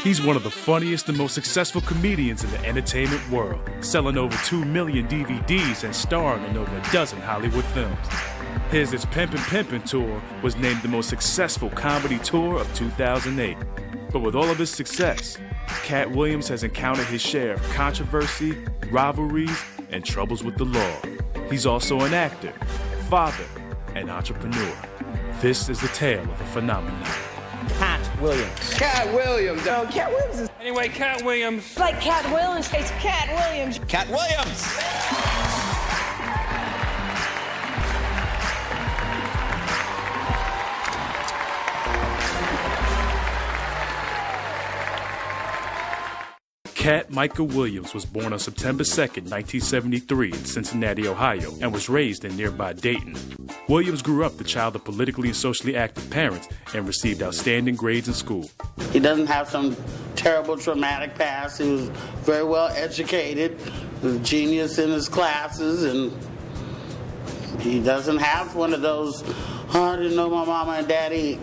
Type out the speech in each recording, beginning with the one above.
He's one of the funniest and most successful comedians in the entertainment world, selling over 2 million DVDs and starring in over a dozen Hollywood films. His It's Pimpin' Pimpin' tour was named the most successful comedy tour of 2008. But with all of his success, Katt Williams has encountered his share of controversy, rivalries, and troubles with the law. He's also an actor, father, and entrepreneur. This is the tale of a phenomenon. Katt Williams. Katt Williams. No, Katt Williams is... Anyway, Katt Williams. It's like Katt Williams. It's Katt Williams. Katt Williams! Katt Michael Williams was born on September 2nd, 1973 in Cincinnati, Ohio, and was raised in nearby Dayton. Williams grew up the child of politically and socially active parents and received outstanding grades in school. He doesn't have some terrible traumatic past. He was very well educated, a genius in his classes, and he doesn't have one of those, I didn't know my mama and daddy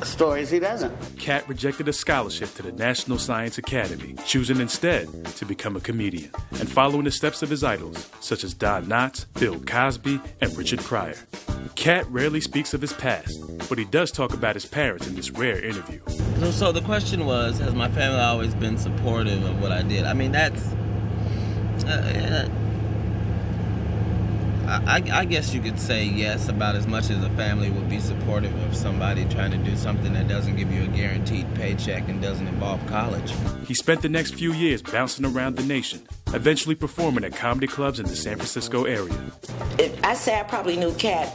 stories. He doesn't. Katt rejected a scholarship to the National Science Academy, choosing instead to become a comedian and following the steps of his idols, such as Don Knotts, Bill Cosby, and Richard Pryor. Katt rarely speaks of his past, but he does talk about his parents in this rare interview. So the question was, has my family always been supportive of what I did? I mean, that's... I guess you could say yes, about as much as a family would be supportive of somebody trying to do something that doesn't give you a guaranteed paycheck and doesn't involve college. He spent the next few years bouncing around the nation, eventually performing at comedy clubs in the San Francisco area. I say I probably knew Katt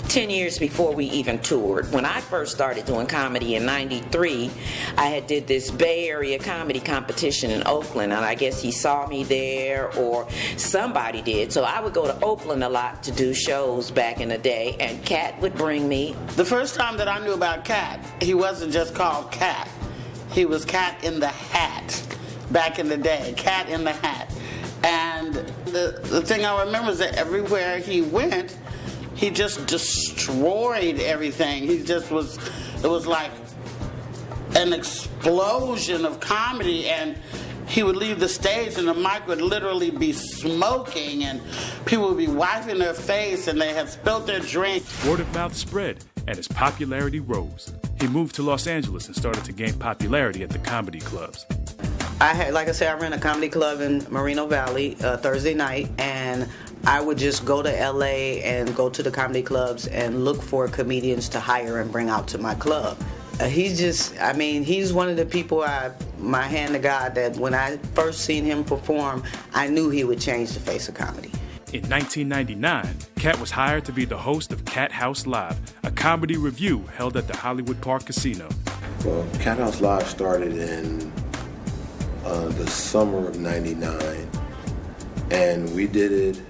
10 years before we even toured. When I first started doing comedy in '93, I had did this Bay Area comedy competition in Oakland, and I guess he saw me there or somebody did. So I would go to Oakland a lot to do shows back in the day, and Katt would bring me. The first time that I knew about Katt, he wasn't just called Katt. He was Katt in the Hat back in the day, Katt in the Hat. And the thing I remember is that everywhere he went, he just destroyed everything. He just was, it was like an explosion of comedy, and he would leave the stage and the mic would literally be smoking and people would be wiping their face and they had spilled their drink. Word of mouth spread and his popularity rose. He moved to Los Angeles and started to gain popularity at the comedy clubs. Like I said, I ran a comedy club in Moreno Valley Thursday night, and I would just go to LA and go to the comedy clubs and look for comedians to hire and bring out to my club. He's one of the people, my hand to God, that when I first seen him perform, I knew he would change the face of comedy. In 1999, Katt was hired to be the host of Katt House Live, a comedy review held at the Hollywood Park Casino. Well, Katt House Live started in the summer of '99, and we did it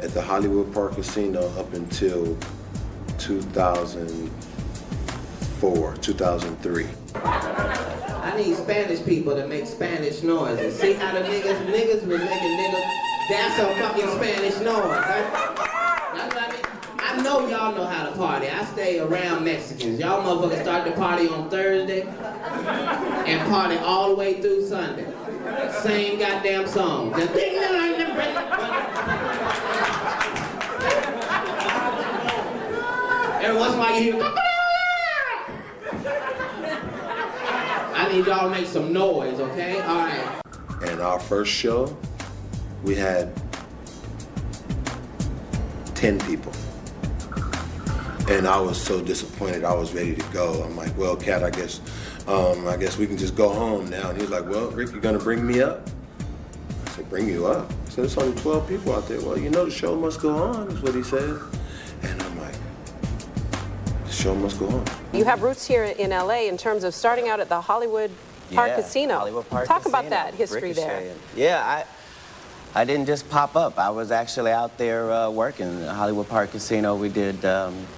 at the Hollywood Park Casino up until 2004, 2003. I need Spanish people to make Spanish noises. See how the niggas was making that's some fucking Spanish noise. I know y'all know how to party. I stay around Mexicans. Y'all motherfuckers start the party on Thursday and party all the way through Sunday. Same goddamn song. Every once in a while you hear, I need y'all to make some noise, okay? All right. And our first show, we had 10 people. And I was so disappointed, I was ready to go. I'm like, well, Katt, I guess we can just go home now. And he was like, well, Rick, you gonna bring me up? I said, bring you up? He said, there's only 12 people out there. Well, you know the show must go on, is what he said. And I'm like, the show must go on. You have roots here in LA in terms of starting out at the Hollywood Park Casino. Hollywood Park Talk Casino. about that history there. Yeah, I didn't just pop up. I was actually out there working in the Hollywood Park Casino. We did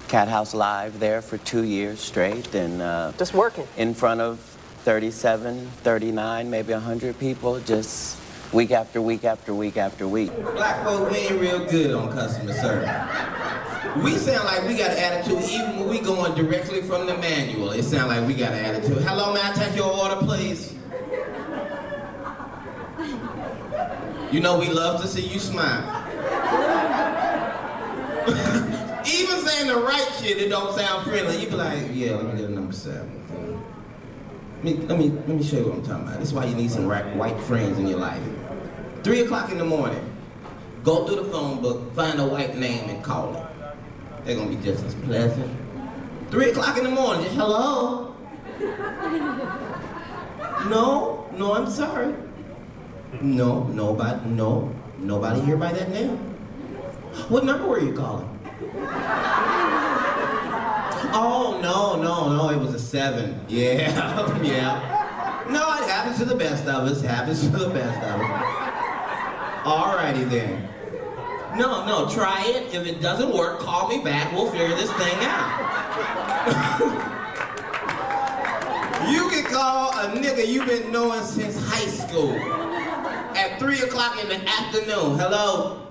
Katt House Live there for 2 years straight, and just working in front of 37, 39, maybe 100 people, just week after week after week after week. Black folk, we ain't real good on customer service. We sound like we got an attitude even when we going directly from the manual. It sound like we got an attitude. Hello, may I take your order, please? You know we love to see you smile. Even saying the right shit, it don't sound friendly. You be like, yeah, let me get a number 7. Let me show you what I'm talking about. This is why you need some white friends in your life. 3 o'clock in the morning, go through the phone book, find a white name and call it. They're gonna be just as pleasant. 3 o'clock in the morning, just hello. No, I'm sorry. Nobody here by that name. What number were you calling? Oh, no, it was a 7. Yeah. No, it happens to the best of us, Alrighty then. No, try it. If it doesn't work, call me back. We'll figure this thing out. You can call a nigga you've been knowing since high school at 3 o'clock in the afternoon. Hello?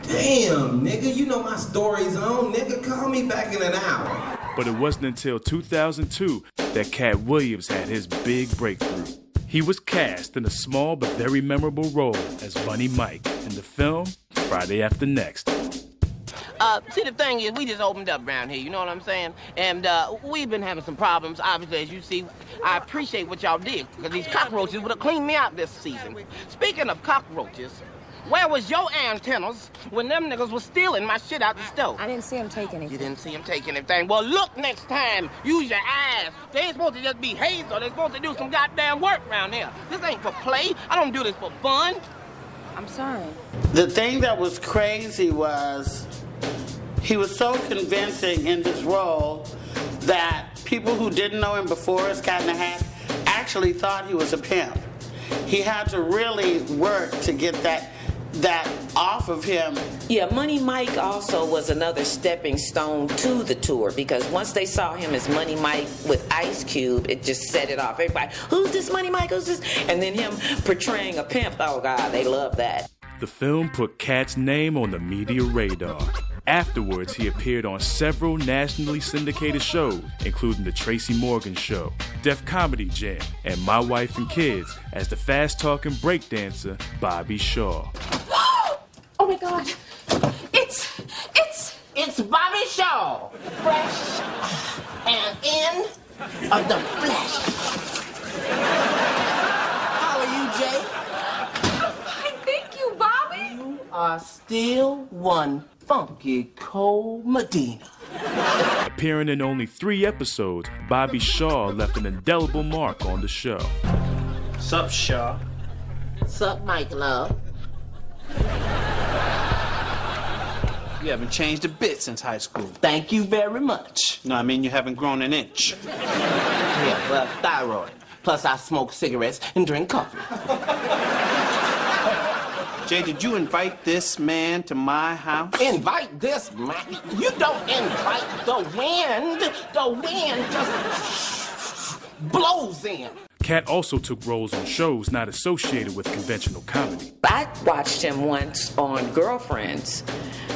Damn, nigga, you know my story's on. Nigga, call me back in an hour. But it wasn't until 2002 that Katt Williams had his big breakthrough. He was cast in a small but very memorable role as Money Mike in the film Friday After Next. See, the thing is, we just opened up around here, you know what I'm saying? And we've been having some problems, obviously, as you see. I appreciate what y'all did, because these cockroaches would have cleaned me out this season. Speaking of cockroaches, where was your antennas when them niggas was stealing my shit out the stove? I didn't see him take anything. You didn't see him take anything? Well, look next time. Use your eyes. They ain't supposed to just be hazel. They're supposed to do some goddamn work around here. This ain't for play. I don't do this for fun. I'm sorry. The thing that was crazy was he was so convincing in this role that people who didn't know him before as Katt in the Hat actually thought he was a pimp. He had to really work to get that off of him. Yeah, Money Mike also was another stepping stone to the tour, because once they saw him as Money Mike with Ice Cube, it just set it off. Everybody, who's this Money Mike? Who's this? And then him portraying a pimp. Oh, God, they love that. The film put Katt's name on the media radar. Afterwards, he appeared on several nationally syndicated shows, including The Tracy Morgan Show, Def Comedy Jam, and My Wife and Kids as the fast-talking breakdancer Bobby Shaw. Oh my God! It's Bobby Shaw, fresh and in of the flesh. How are you, Jay? Fine, thank you, Bobby. You are still one funky cold Medina. Appearing in only 3 episodes, Bobby Shaw left an indelible mark on the show. Sup, Shaw? Sup, Mike Love? You haven't changed a bit since high school. Thank you very much. No, I mean you haven't grown an inch. Yeah, well, thyroid. Plus I smoke cigarettes and drink coffee. Jay, did you invite this man to my house? Invite this man? You don't invite the wind. The wind just blows in. Katt also took roles on shows not associated with conventional comedy. I watched him once on Girlfriends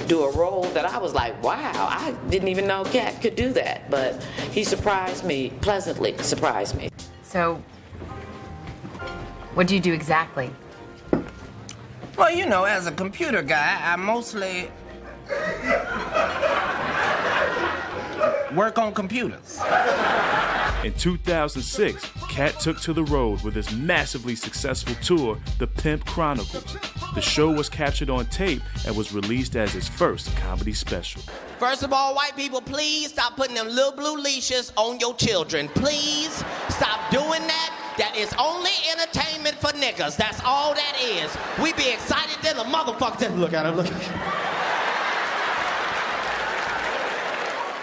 do a role that I was like, wow, I didn't even know Katt could do that. But he surprised me, pleasantly surprised me. So, what do you do exactly? Well, you know, as a computer guy, I mostly work on computers. In 2006, Katt took to the road with his massively successful tour, The Pimp Chronicles. The show was captured on tape and was released as his first comedy special. First of all, white people, please stop putting them little blue leashes on your children. Please stop doing that. That is only entertainment for niggas. That's all that is. We be excited then the motherfucker. Look at him, look at him.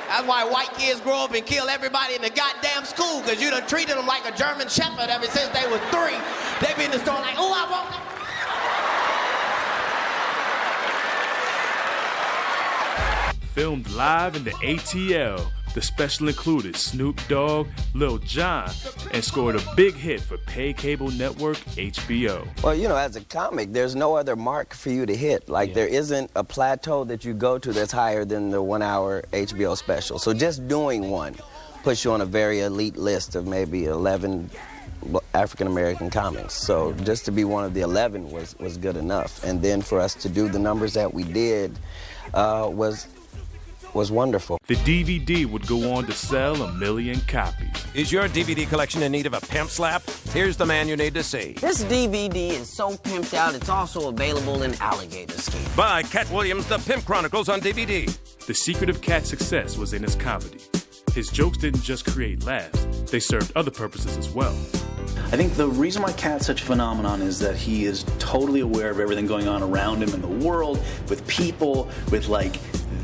That's why white kids grow up and kill everybody in the goddamn school, because you done treated them like a German shepherd ever since they was 3. They be in the store like, oh, I want that. Filmed live in the ATL, The special included Snoop Dogg, Lil Jon, and scored a big hit for pay cable network HBO. Well, you know, as a comic, there's no other mark for you to hit. Like, there isn't a plateau that you go to that's higher than the 1-hour HBO special. So just doing one puts you on a very elite list of maybe 11 African-American comics. So just to be one of the 11 was good enough. And then for us to do the numbers that we did was wonderful. The DVD would go on to sell 1 million copies. Is your DVD collection in need of a pimp slap? Here's the man you need to see. This DVD is so pimped out, it's also available in alligator skin. By Katt Williams, The Pimp Chronicles on DVD. The secret of Katt's success was in his comedy. His jokes didn't just create laughs, they served other purposes as well. I think the reason why Katt's such a phenomenon is that he is totally aware of everything going on around him in the world, with people, with like,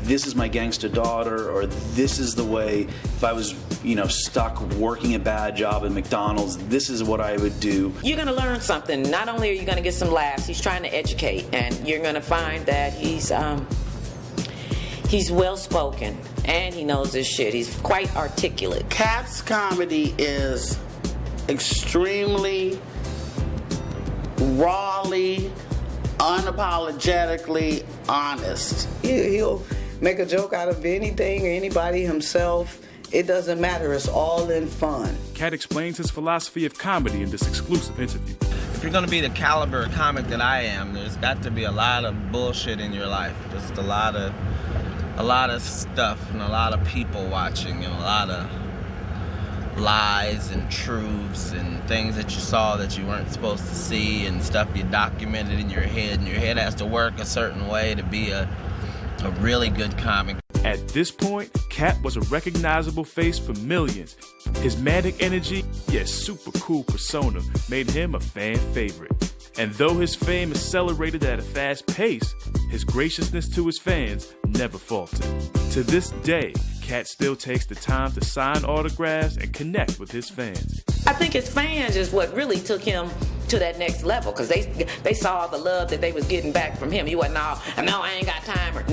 this is my gangster daughter, or this is the way, if I was, you know, stuck working a bad job at McDonald's, this is what I would do. You're going to learn something. Not only are you going to get some laughs, he's trying to educate, and you're going to find that he's well-spoken, and he knows his shit. He's quite articulate. Katt's comedy is extremely, rawly, unapologetically honest. He'll make a joke out of anything or anybody himself. It doesn't matter. It's all in fun. Katt explains his philosophy of comedy in this exclusive interview. If you're gonna be the caliber of comic that I am, there's got to be a lot of bullshit in your life. Just a lot of stuff and a lot of people watching and a lot of lies and truths and things that you saw that you weren't supposed to see and stuff you documented in your head, and your head has to work a certain way to be a really good comic. At this point, Katt was a recognizable face for millions. His manic energy, yet super cool persona made him a fan favorite. And though his fame accelerated at a fast pace, his graciousness to his fans never faltered. To this day, Katt still takes the time to sign autographs and connect with his fans. I think his fans is what really took him to that next level, because they saw the love that they was getting back from him. He wasn't all, no, I ain't got time. Or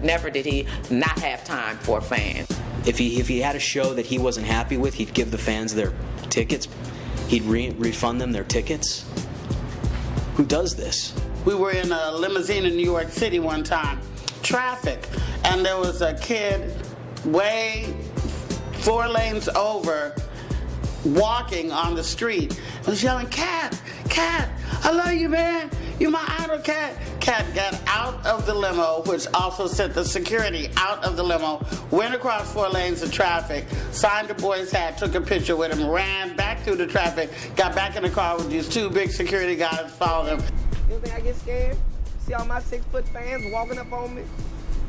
never did he not have time for a fan. If he had a show that he wasn't happy with, he'd give the fans their tickets. He'd refund them their tickets. Who does this? We were in a limousine in New York City one time, traffic, and there was a kid way 4 lanes over walking on the street and was yelling, Katt, I love you, man. You're my idol, Katt. Katt got out of the limo, which also sent the security out of the limo, went across 4 lanes of traffic, signed a boy's hat, took a picture with him, ran back through the traffic, got back in the car with these 2 big security guys following him. You think I get scared? See all my 6-foot fans walking up on me?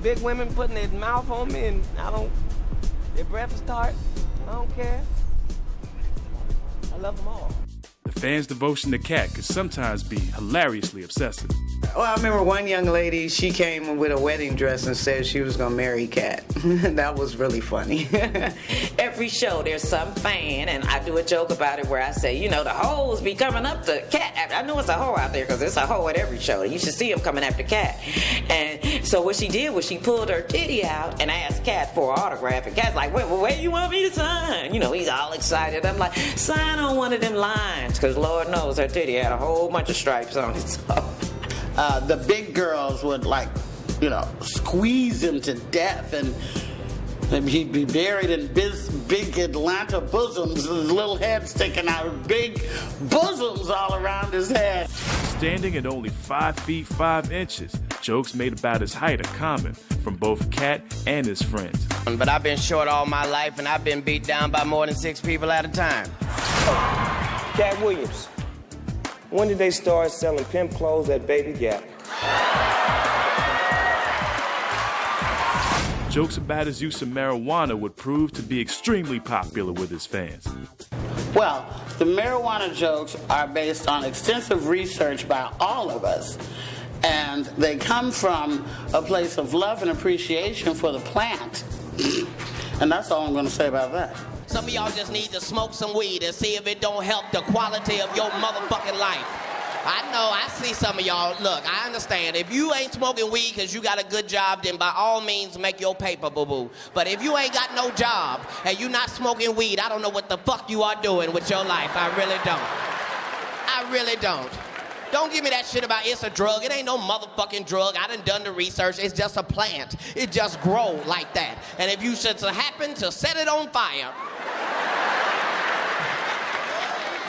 Big women putting their mouth on me, and their breath is tart. I don't care. I love them all. The fans' devotion to Katt could sometimes be hilariously obsessive. Well, I remember one young lady, she came with a wedding dress and said she was going to marry Katt. That was really funny. Every show there's some fan, and I do a joke about it where I say, you know, the hoes be coming up to Katt. I know it's a hoe out there because it's a hoe at every show. You should see them coming after Katt. And so what she did was she pulled her titty out and asked Katt for an autograph. And Katt's like, where you want me to sign? You know, he's all excited. I'm like, sign on one of them lines, because Lord knows her titty had a whole bunch of stripes on it. So. The big girls would, like, you know, squeeze him to death, and he'd be buried in big Atlanta bosoms, his little head sticking out, big bosoms all around his head. Standing at only 5 feet 5 inches, jokes made about his height are common from both Katt and his friends. But I've been short all my life, and I've been beat down by more than 6 people at a time. Katt Williams. When did they start selling pimp clothes at Baby Gap? Jokes about his use of marijuana would prove to be extremely popular with his fans. Well, the marijuana jokes are based on extensive research by all of us, and they come from a place of love and appreciation for the plant. And that's all I'm going to say about that. Some of y'all just need to smoke some weed and see if it don't help the quality of your motherfucking life. I know, I see some of y'all. Look, I understand. If you ain't smoking weed because you got a good job, then by all means make your paper, boo-boo. But if you ain't got no job and you not smoking weed, I don't know what the fuck you are doing with your life. I really don't. I really don't. Don't give me that shit about it's a drug. It ain't no motherfucking drug. I done the research. It's just a plant. It just grow like that. And if you should happen to set it on fire,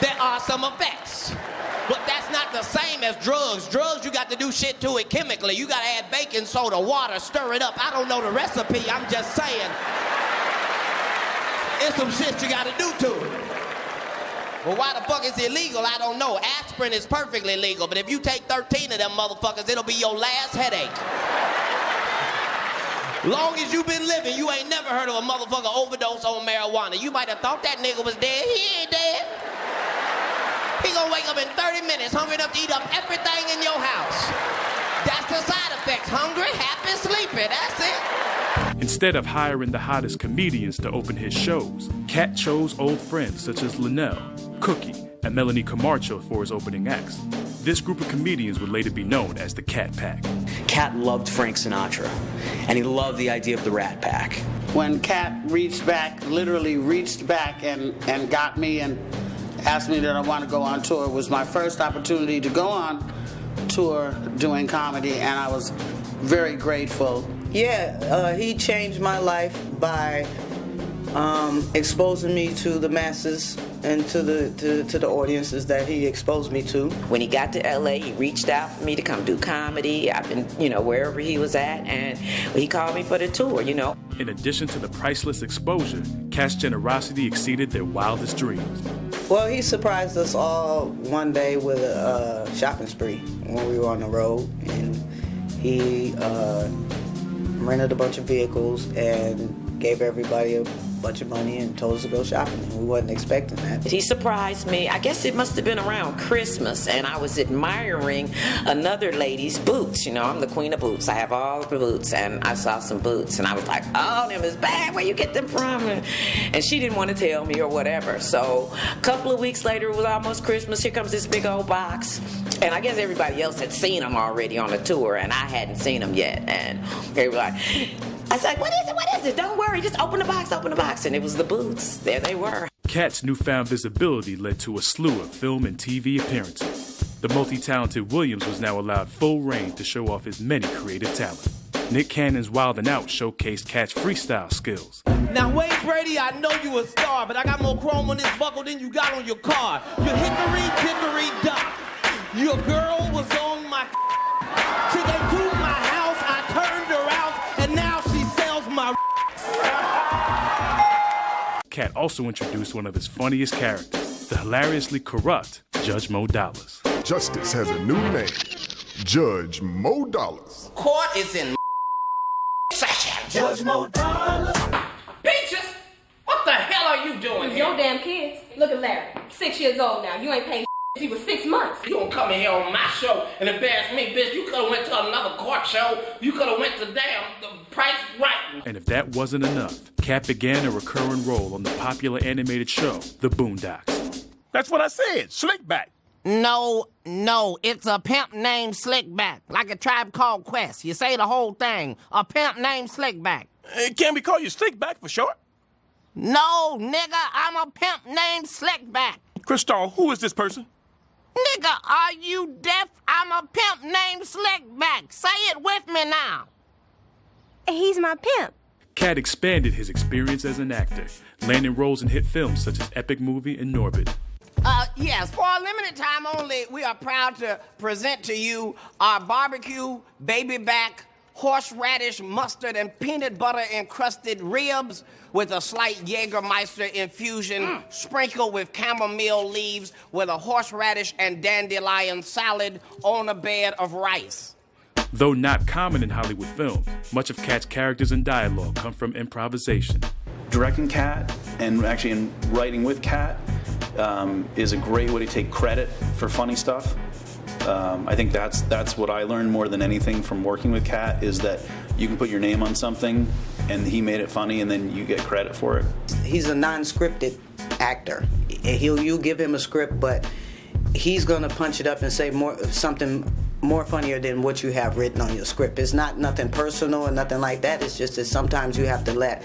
there are some effects. But that's not the same as drugs. Drugs, you got to do shit to it chemically. You got to add baking soda, water, stir it up. I don't know the recipe. I'm just saying. It's some shit you got to do to it. Well, why the fuck is it illegal? I don't know. Aspirin is perfectly legal, but if you take 13 of them motherfuckers, it'll be your last headache. Long as you been living, you ain't never heard of a motherfucker overdose on marijuana. You might have thought that nigga was dead. He ain't dead. He gonna wake up in 30 minutes, hungry enough to eat up everything in your house. That's the side effects. Hungry, happy, sleepy. That's it. Instead of hiring the hottest comedians to open his shows, Katt chose old friends such as Linnell, Cookie, and Melanie Camacho for his opening acts. This group of comedians would later be known as the Katt Pack. Katt loved Frank Sinatra, and he loved the idea of the Rat Pack. When Katt literally reached back and got me and asked me that I want to go on tour, it was my first opportunity to go on tour doing comedy, and I was very grateful. Yeah, he changed my life by exposing me to the masses and to the audiences that he exposed me to. When he got to LA, he reached out for me to come do comedy. I've been, wherever he was at, and he called me for the tour, In addition to the priceless exposure, Katt's generosity exceeded their wildest dreams. Well, he surprised us all one day with a shopping spree when we were on the road, and he rented a bunch of vehicles and gave everybody a bunch of money and told us to go shopping, and we wasn't expecting that. He surprised me. I guess it must have been around Christmas, and I was admiring another lady's boots. I'm the queen of boots. I have all the boots, and I saw some boots, and I was like, oh, them is bad. Where you get them from? And she didn't want to tell me or whatever. So a couple of weeks later, it was almost Christmas. Here comes this big old box, and I guess everybody else had seen them already on the tour, and I hadn't seen them yet. And they were like, I was like, what is it? What is it? Don't worry, just open the box. And it was the boots. There they were. Katt's newfound visibility led to a slew of film and TV appearances. The multi-talented Williams was now allowed full reign to show off his many creative talents. Nick Cannon's Wildin' Out showcased Katt's freestyle skills. Now, Wade Brady, I know you a star, but I got more chrome on this buckle than you got on your car. Your hickory dock. Your girl was on my She came to my house, I turned her out, and now she sells my Katt also introduced one of his funniest characters, the hilariously corrupt Judge Mo Dollars. Justice has a new name, Judge Mo Dollars. Court is in session. Judge Mo Dollars. Peaches, what the hell are you doing With here? your damn kids. Look at Larry, 6 years old now. You ain't paid he was 6 months. You gonna come in here on my show and embarrass me, bitch? You could've went to another court show. You could've went to the Price Right. And if that wasn't enough, Katt began a recurring role on the popular animated show, The Boondocks. That's what I said, Slickback. No, it's a pimp named Slickback, like a Tribe Called Quest. You say the whole thing. A pimp named Slickback. Can we call you Slickback for short? No, nigga, I'm a pimp named Slickback. Crystal, who is this person? Nigga, are you deaf? I'm a pimp named Slickback. Say it with me now. He's my pimp. Katt expanded his experience as an actor, landing roles in hit films such as Epic Movie and Norbit. Yes, for a limited time only, we are proud to present to you our barbecue, baby back, horseradish, mustard, and peanut butter encrusted ribs with a slight Jägermeister infusion sprinkled with chamomile leaves with a horseradish and dandelion salad on a bed of rice. Though not common in Hollywood films, much of Katt's characters and dialogue come from improvisation. Directing Katt and actually in writing with Katt is a great way to take credit for funny stuff. I think that's what I learned more than anything from working with Katt, is that you can put your name on something and he made it funny and then you get credit for it. He's a non-scripted actor. You'll give him a script, but he's gonna punch it up and say something more funnier than what you have written on your script. It's not nothing personal or nothing like that. It's just that sometimes you have to let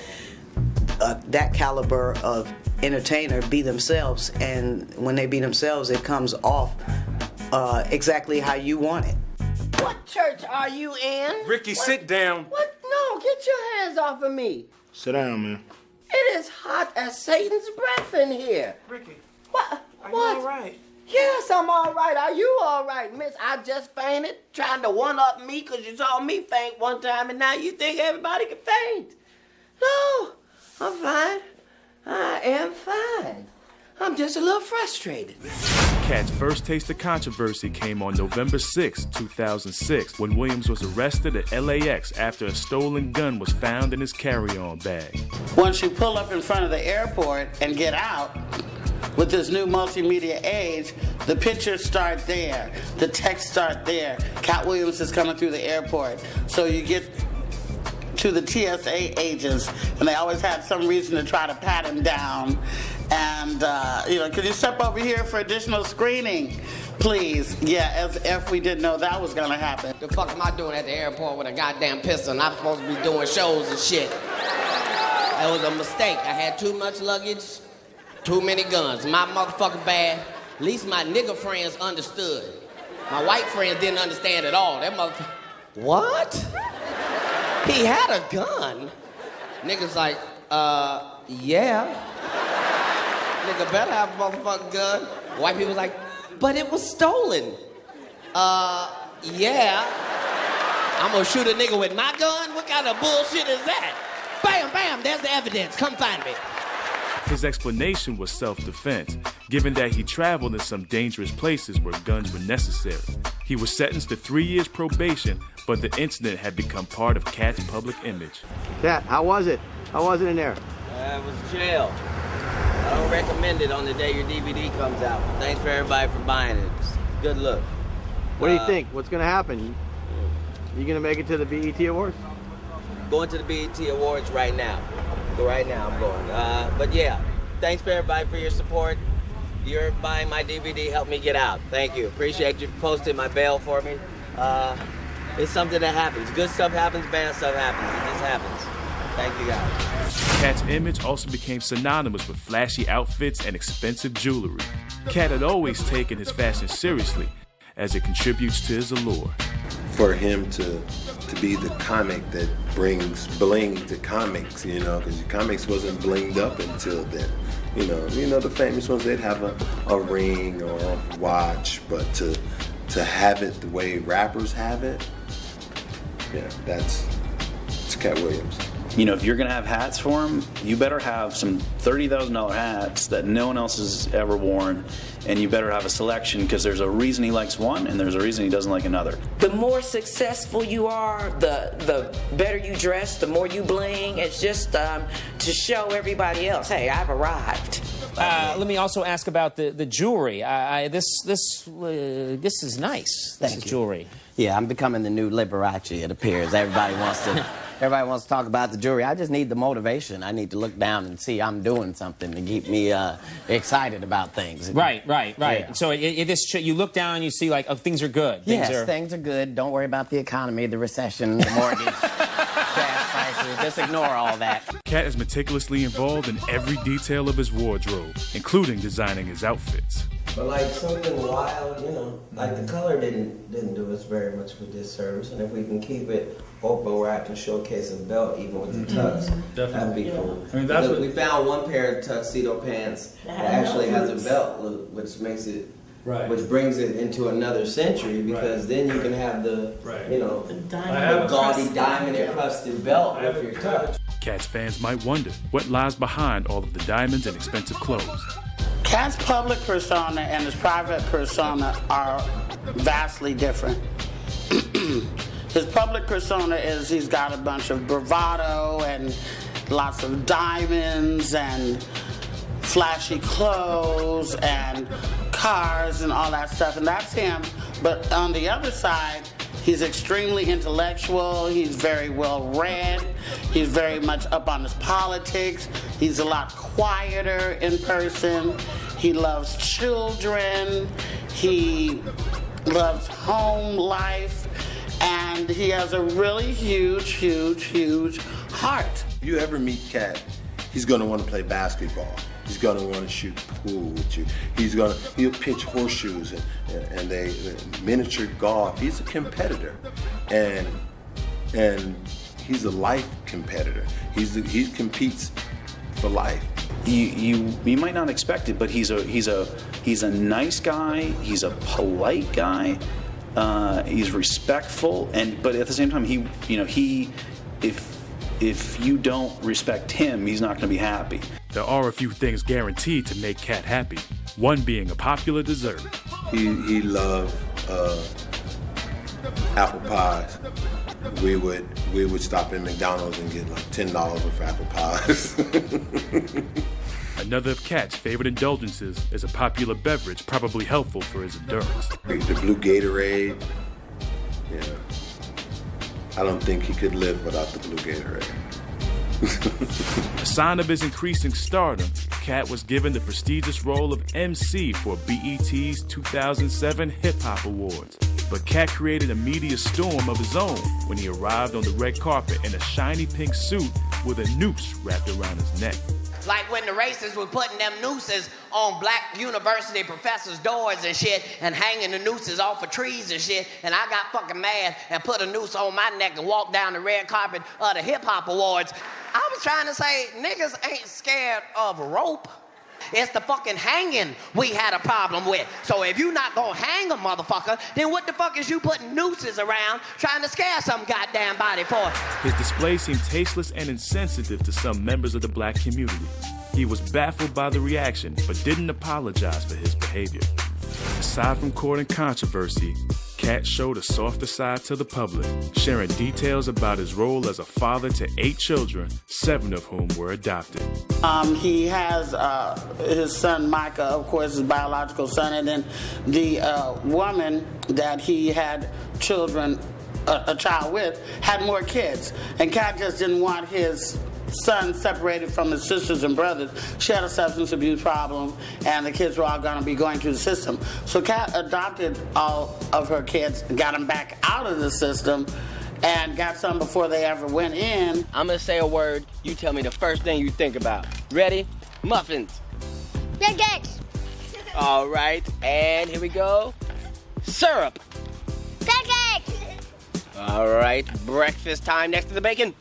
that caliber of entertainer be themselves, and when they be themselves, it comes off exactly how you want it. What church are you in? Ricky, sit down. What? No, get your hands off of me. Sit down, man. It is hot as Satan's breath in here. Ricky. What? Are What? you all right? Yes, I'm all right. Are you all right, miss? I just fainted, trying to one-up me because you saw me faint one time, and now you think everybody can faint. No, I'm fine. I am fine. I'm just a little frustrated. Katt's first taste of controversy came on November 6, 2006, when Williams was arrested at LAX after a stolen gun was found in his carry-on bag. Once you pull up in front of the airport and get out, with this new multimedia age, the pictures start there, the text start there. Katt Williams is coming through the airport. So you get to the TSA agents, and they always had some reason to try to pat him down. And, could you step over here for additional screening, please? Yeah, as if we didn't know that was going to happen. The fuck am I doing at the airport with a goddamn pistol and I'm supposed to be doing shows and shit? That was a mistake. I had too much luggage, too many guns. My motherfucking bad. At least my nigga friends understood. My white friends didn't understand at all. That motherfucker. What? He had a gun? Niggas like, yeah. Nigga better have a motherfucking gun. White people like, but it was stolen. Yeah. I'm gonna shoot a nigga with my gun? What kind of bullshit is that? Bam, bam, there's the evidence. Come find me. His explanation was self-defense, given that he traveled in some dangerous places where guns were necessary. He was sentenced to 3 years probation, but the incident had become part of Katt's public image. Katt, how was it? How was it in there? It was jail. I don't recommend it on the day your DVD comes out. Thanks for everybody for buying it. It's a good look. What do you think? What's going to happen? You going to make it to the BET Awards? Going to the BET Awards right now. Right now I'm going. But yeah, thanks for everybody for your support. You're buying my DVD, help me get out. Thank you. Appreciate you posting my bail for me. It's something that happens. Good stuff happens, bad stuff happens. It just happens. Thank you guys. Katt's image also became synonymous with flashy outfits and expensive jewelry. Katt had always taken his fashion seriously, as it contributes to his allure. For him to be the comic that brings bling to comics, because comics wasn't blinged up until then. The famous ones, they'd have a ring or a watch, but to have it the way rappers have it, yeah, it's Katt Williams. If you're going to have hats for him, you better have some $30,000 hats that no one else has ever worn, and you better have a selection, because there's a reason he likes one and there's a reason he doesn't like another. The more successful you are, the better you dress, the more you bling. It's just to show everybody else, hey, I've arrived. Let me also ask about the jewelry. This is nice. This is jewelry. Yeah, I'm becoming the new Liberace, it appears. Everybody wants to talk about the jewelry. I just need the motivation. I need to look down and see I'm doing something to keep me excited about things. Right. Yeah. So you look down and you see, like, things are good. Things are good. Don't worry about the economy, the recession, the mortgage, gas prices. Just ignore all that. Katt is meticulously involved in every detail of his wardrobe, including designing his outfits. But like something wild, like the color didn't do us very much with this service, and if we can keep it open where I can showcase a belt even with the tux, that'd be cool. I mean, we found one pair of tuxedo pants that actually has a belt, which makes it, which brings it into another century, because then you can have the gaudy diamond encrusted belt with your tux. Katt's fans might wonder what lies behind all of the diamonds and expensive clothes. Katt's public persona and his private persona are vastly different. His public persona is he's got a bunch of bravado and lots of diamonds and flashy clothes and cars and all that stuff, and that's him. But on the other side, He's extremely intellectual. He's very well read. He's very much up on his politics. He's a lot quieter in person. He loves children. He loves home life. And he has a really huge heart. If you ever meet Katt, he's going to want to play basketball. He's going to want to shoot pool with you. He'll pitch horseshoes and they miniature golf. He's a competitor, and he's a life competitor. He competes for life. You might not expect it, but he's a nice guy. He's a polite guy. He's respectful, but at the same time, if you don't respect him, he's not going to be happy. There are a few things guaranteed to make Katt happy. One being a popular dessert. He loved apple pies. We would stop in McDonald's and get like $10 worth of apple pies. Another of Katt's favorite indulgences is a popular beverage probably helpful for his endurance. The blue Gatorade. Yeah. I don't think he could live without the blue Gatorade. A sign of his increasing stardom, Katt was given the prestigious role of MC for BET's 2007 Hip Hop Awards. But Katt created a media storm of his own when he arrived on the red carpet in a shiny pink suit with a noose wrapped around his neck. Like when the racists were putting them nooses on black university professors' doors and shit and hanging the nooses off of trees and shit, and I got fucking mad and put a noose on my neck and walked down the red carpet of the Hip Hop Awards. I was trying to say, niggas ain't scared of rope. It's the fucking hanging we had a problem with. So if you not gonna hang a motherfucker, then what the fuck is you putting nooses around trying to scare some goddamn body for? His display seemed tasteless and insensitive to some members of the black community. He was baffled by the reaction, but didn't apologize for his behavior. Aside from court and controversy, Katt showed a softer side to the public, sharing details about his role as a father to 8 children, 7 of whom were adopted. He has his son Micah, of course, his biological son, and then the woman that he had a child with, had more kids. And Katt just didn't want his son separated from his sisters and brothers. She had a substance abuse problem, and the kids were all going to be going through the system. So Katt adopted all of her kids, got them back out of the system, and got some before they ever went in. I'm gonna say a word. You tell me the first thing you think about. Ready? Muffins. Pancakes. All right, and here we go. Syrup. Pancakes. All right, breakfast time next to the bacon.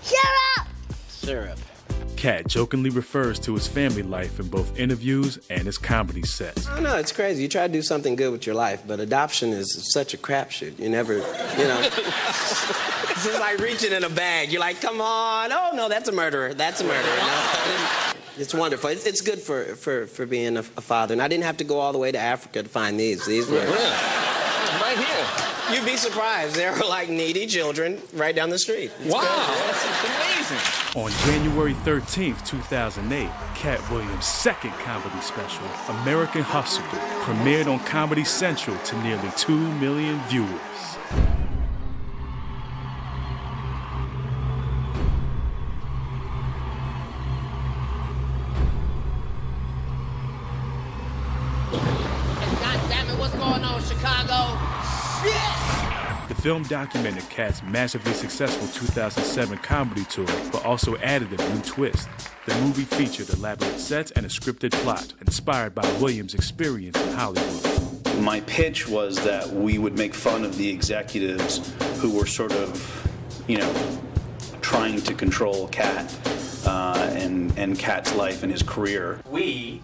Syrup. Syrup. Katt jokingly refers to his family life in both interviews and his comedy sets. I know, it's crazy. You try to do something good with your life, but adoption is such a crapshoot. You never, It's just like reaching in a bag. You're like, come on. Oh, no, that's a murderer. That's a murderer. No, it's wonderful. It's good for being a father. And I didn't have to go all the way to Africa to find these. These were... Right here. You'd be surprised. There were like needy children right down the street. It's wow, good. that's amazing. On January 13th, 2008, Katt Williams' second comedy special, American Hustle, premiered on Comedy Central to nearly 2 million viewers. God damn it, what's going on, Chicago? Shit! The film documented Katt's massively successful 2007 comedy tour, but also added a new twist. The movie featured elaborate sets and a scripted plot, inspired by Williams' experience in Hollywood. My pitch was that we would make fun of the executives who were sort of, trying to control Katt and Katt's life and his career. We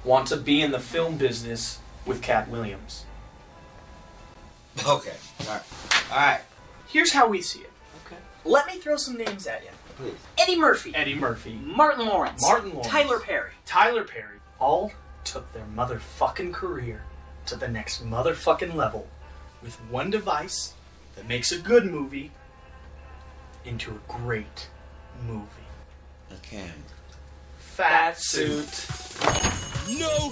want to be in the film business with Katt Williams. Okay. All right. Here's how we see it. Okay. Let me throw some names at you. Please. Eddie Murphy. Martin Lawrence. Tyler Perry. All took their motherfucking career to the next motherfucking level with one device that makes a good movie into a great movie. Okay. Fat Suit. No,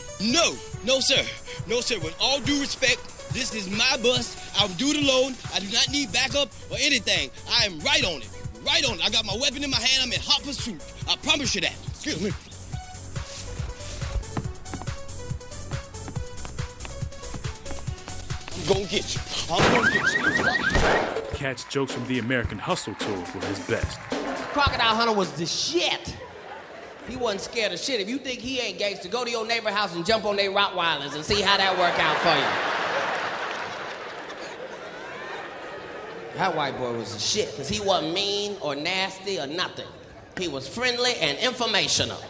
sir. No, sir. With all due respect, This is my bus. I will do it alone. I do not need backup or anything. I am right on it. Right on it. I got my weapon in my hand. I'm in hot pursuit. I promise you that. Excuse me. I'm gonna get you. I'm gonna get you. Katt's jokes from the American Hustle tour were his best. Crocodile Hunter was the shit. He wasn't scared of shit. If you think he ain't gangster, go to your neighbor house and jump on their Rottweilers and see how that work out for you. That white boy was the shit, because he wasn't mean or nasty or nothing. He was friendly and informational.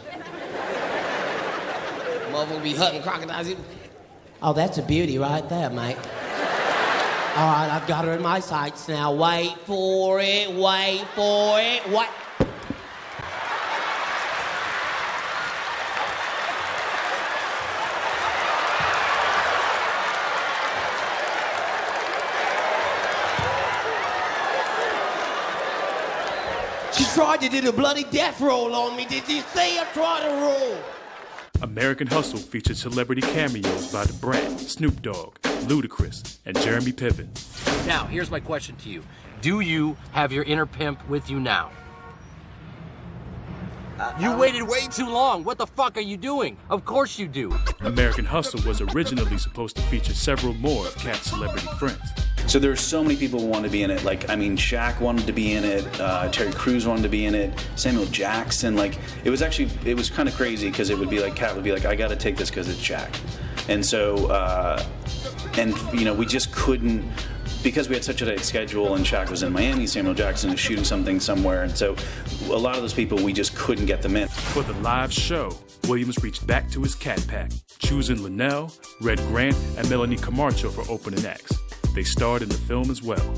Mother be hunting crocodiles. Oh, that's a beauty right there, mate. All right, I've got her in my sights now. Wait for it, wait for it, wait. She tried to do the bloody death roll on me. Did you see her try to roll? American Hustle featured celebrity cameos by the Brat, Snoop Dogg, Ludacris, and Jeremy Piven. Now, here's my question to you. Do you have your inner pimp with you now? You waited way too long. What the fuck are you doing? Of course you do. American Hustle was originally supposed to feature several more of Katt's celebrity friends. So there were so many people who wanted to be in it. Like, I mean, Shaq wanted to be in it. Terry Crews wanted to be in it. Samuel Jackson. Like, it was kind of crazy because it would be like, Katt would be like, I got to take this because it's Shaq. And so, we just couldn't, because we had such a tight schedule and Shaq was in Miami, Samuel Jackson was shooting something somewhere. And so a lot of those people, we just couldn't get them in. For the live show, Williams reached back to his Katt pack, choosing Linnell, Red Grant, and Melanie Camacho for opening acts. They starred in the film as well.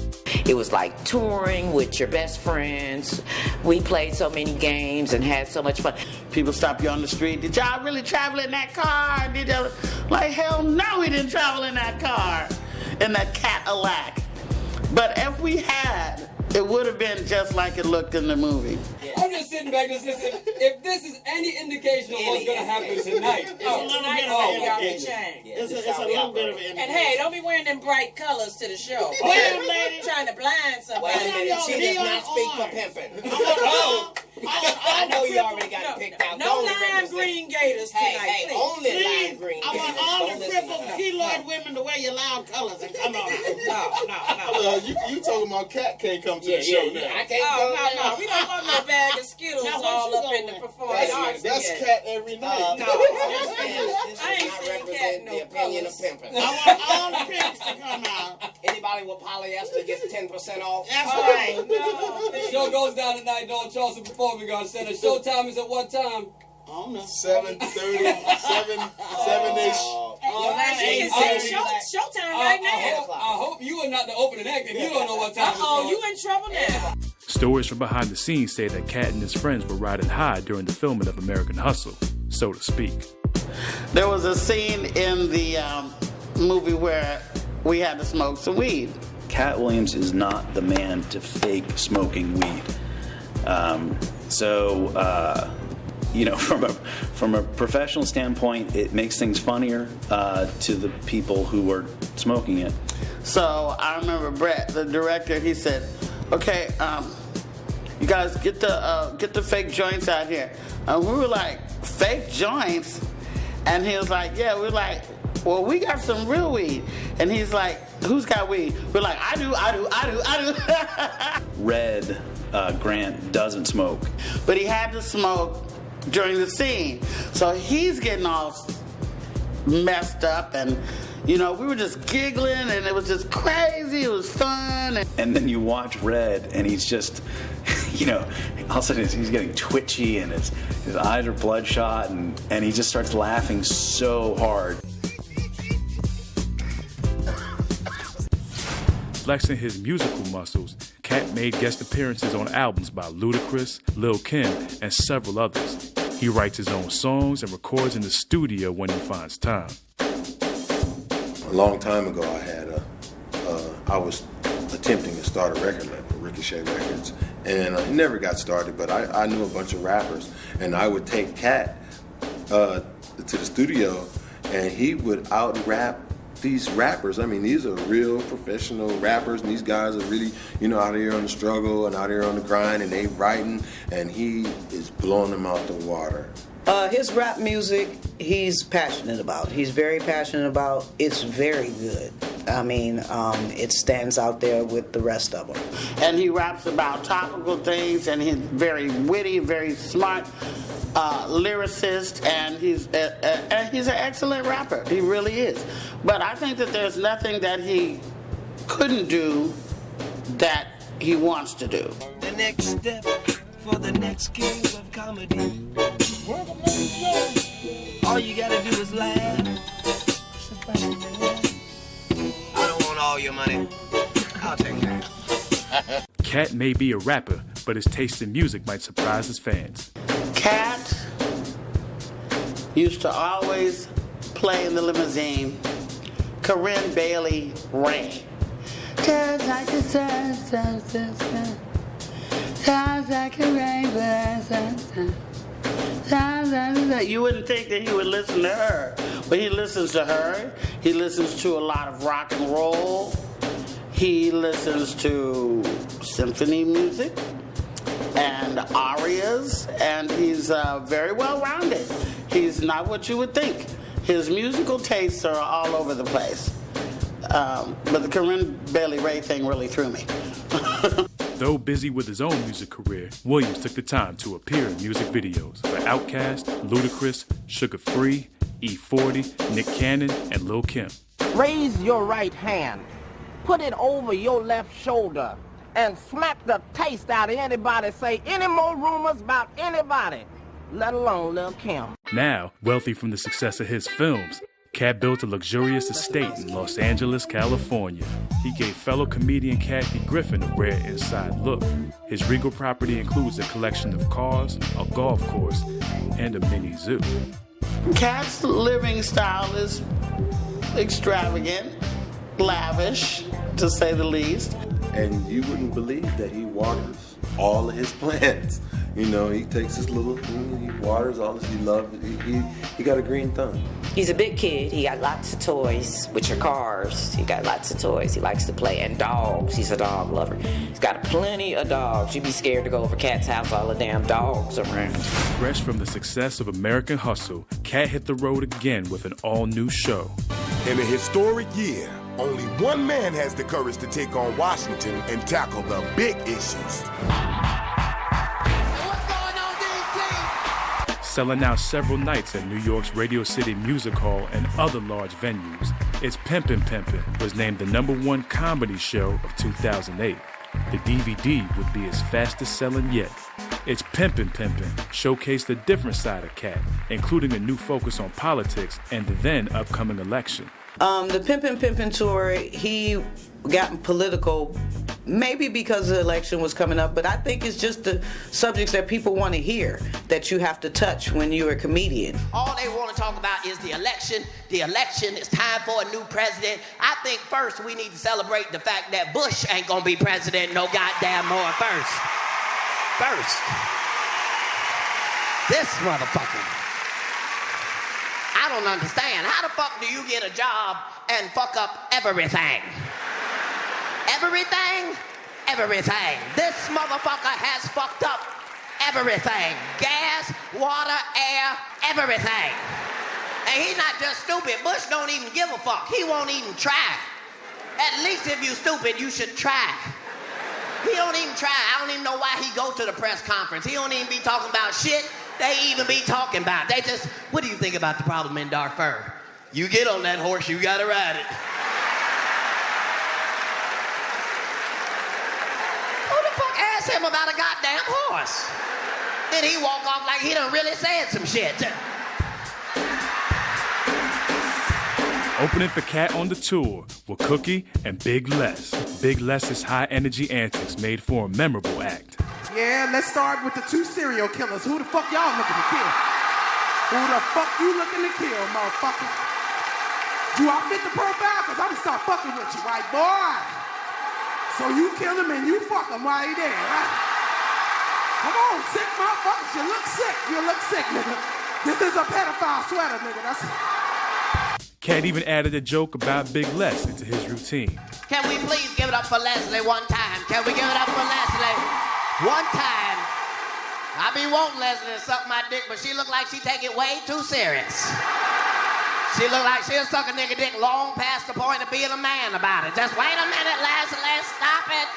It was like touring with your best friends. We played so many games and had so much fun. People stop you on the street. Did y'all really travel in that car? Did y'all? Like, hell no, we didn't travel in that car, in that Cadillac. But if we had, it would have been just like it looked in the movie. I'm just sitting back just listening. If this is any indication of what's going to happen tonight, It's a little bit of an indication. It's a little bit of an indication. And hey, don't be wearing them bright colors to the show. Damn, lady. Trying to blind somebody. Wait a minute, she does not speak for pimping. I know you already got it picked out. No lime green gators tonight. Hey, only lime green I want all the crippled keloid women to wear your loud colors and come on. No. You talking about Katt can't come to the show now. I can't no. We don't want no bag of Skittles all up in the performing arts. That's Katt every night. No. I ain't seen Katt no opinion of pimping. I want all the pimps to come out. Anybody with polyester gets 10% off. That's right. show goes down tonight, Don Charleston Performing Arts Center. Showtime is at what time? I don't know. 7:30, 7-ish. Showtime right now. I hope you are not the opening act if you don't know what time it is. You in trouble now. Stories from behind the scenes say that Katt and his friends were riding high during the filming of American Hustle, so to speak. There was a scene in the movie where we had to smoke some weed. Katt Williams is not the man to fake smoking weed. From a professional standpoint, it makes things funnier to the people who are smoking it. So I remember Brett, the director, he said, "Okay, you guys get the fake joints out here." And we were like, "Fake joints?" And he was like, "Yeah." We're like, "Well, we got some real weed." And he's like, "Who's got weed?" We're like, I do. Red Grant doesn't smoke. But he had to smoke during the scene. So he's getting all messed up and, we were just giggling and it was just crazy. It was fun. And then you watch Red and he's just, all of a sudden he's getting twitchy and his eyes are bloodshot and he just starts laughing so hard. Flexing his musical muscles, Katt made guest appearances on albums by Ludacris, Lil' Kim, and several others. He writes his own songs and records in the studio when he finds time. A long time ago, I was attempting to start a record label, Ricochet Records, and it never got started, but I knew a bunch of rappers, and I would take Katt to the studio, and he would out-rap these rappers, I mean, these are real professional rappers, and these guys are really, out here on the struggle and out here on the grind, and they writing, and he is blowing them out the water. His rap music, he's passionate about. He's very passionate about. It's very good. I mean, it stands out there with the rest of them. And he raps about topical things, and he's very witty, very smart lyricist, and he's an excellent rapper. He really is. But I think that there's nothing that he couldn't do that he wants to do. The next step for the next king of comedy. All you gotta do is laugh. I don't want all your money. I'll take half. Katt may be a rapper, but his taste in music might surprise his fans. Katt used to always play in the limousine Corinne Bailey Rae. Just like the sun, sounds like a rainbow. You wouldn't think that he would listen to her, but he listens to her. He listens to a lot of rock and roll. He listens to symphony music and arias, and he's very well-rounded. He's not what you would think. His musical tastes are all over the place. But the Corinne Bailey Rae thing really threw me. Though busy with his own music career, Williams took the time to appear in music videos for Outkast, Ludacris, Sugar Free, E40, Nick Cannon, and Lil' Kim. Raise your right hand, put it over your left shoulder, and smack the taste out of anybody say any more rumors about anybody, let alone Lil' Kim. Now, wealthy from the success of his films, Katt built a luxurious estate in Los Angeles, California. He gave fellow comedian Kathy Griffin a rare inside look. His regal property includes a collection of cars, a golf course, and a mini zoo. Katt's living style is extravagant, lavish, to say the least. And you wouldn't believe that he waters all of his plants. He takes his little, he waters all this, he loves it. He got a green thumb. He's a big kid. He got lots of toys, which are cars. He got lots of toys. He likes to play. And dogs. He's a dog lover. He's got plenty of dogs. You'd be scared to go over Katt's house, all the damn dogs around. Fresh from the success of American Hustle, Katt hit the road again with an all-new show. In a historic year, only one man has the courage to take on Washington and tackle the big issues. Selling out several nights at New York's Radio City Music Hall and other large venues, It's Pimpin' Pimpin' was named the #1 comedy show of 2008. The DVD would be his fastest selling yet. It's Pimpin' Pimpin' showcased a different side of Katt, including a new focus on politics and the then upcoming election. The Pimpin' Pimpin' tour, he got political maybe because the election was coming up, but I think it's just the subjects that people want to hear that you have to touch when you're a comedian. All they want to talk about is the election. The election, it's time for a new president. I think first we need to celebrate the fact that Bush ain't gonna be president no goddamn more first. This motherfucker. I don't understand. How the fuck do you get a job and fuck up everything? Everything? Everything. This motherfucker has fucked up everything. Gas, water, air, everything. And he's not just stupid. Bush don't even give a fuck. He won't even try. At least if you stupid, you should try. He don't even try. I don't even know why he go to the press conference. He don't even be talking about shit they even be talking about. They just, what do you think about the problem in Darfur? You get on that horse, you gotta ride it. Who the fuck asked him about a goddamn horse? Then he walk off like he done really said some shit. Opening for Katt on the tour were Cookie and Big Les. Big Les's high-energy antics made for a memorable act. Yeah, let's start with the 2 serial killers. Who the fuck y'all looking to kill? Who the fuck you looking to kill, motherfucker? Do I fit the profile? Because I'm going to start fucking with you, right, boy? So you kill him and you fuck him while he there, right? Come on, sick motherfuckers. You look sick. You look sick, nigga. This is a pedophile sweater, nigga. That's Katt even added a joke about Big Les into his routine. Can we please give it up for Leslie one time? Can we give it up for Leslie one time? I be wanting Leslie to suck my dick, but she look like she take it way too serious. She look like she'll suck a nigga dick long past the point of being a man about it. Just wait a minute, Leslie, stop it.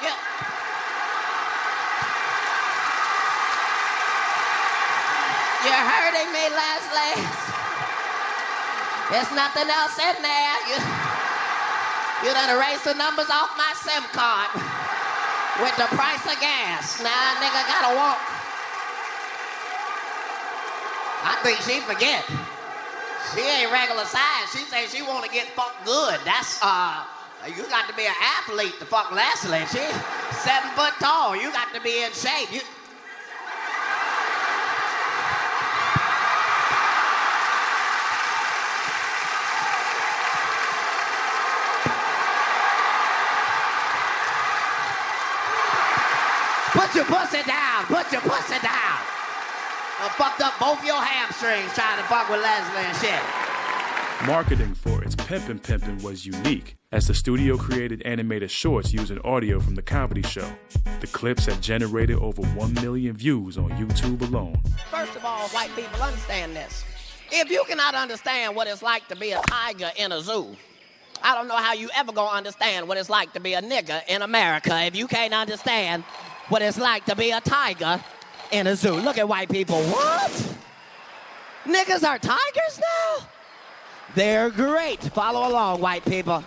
You're hurting me, Leslie. There's nothing else in there. You done erased the numbers off my SIM card with the price of gas. Now, nigga gotta walk. I think she forget. She ain't regular size. She say she want to get fucked good. That's, you got to be an athlete to fuck Leslie. She 7 foot tall. You got to be in shape. Put your pussy down. Put your pussy down. I fucked up both your hamstrings trying to fuck with Leslie and shit. Marketing for its Pimpin' was unique, as the studio created animated shorts using audio from the comedy show. The clips have generated over 1 million views on YouTube alone. First of all, white people, understand this. If you cannot understand what it's like to be a tiger in a zoo, I don't know how you ever gonna understand what it's like to be a nigger in America if you can't understand what it's like to be a tiger in a zoo. Look at white people. What? Niggas are tigers now? They're great. Follow along, white people.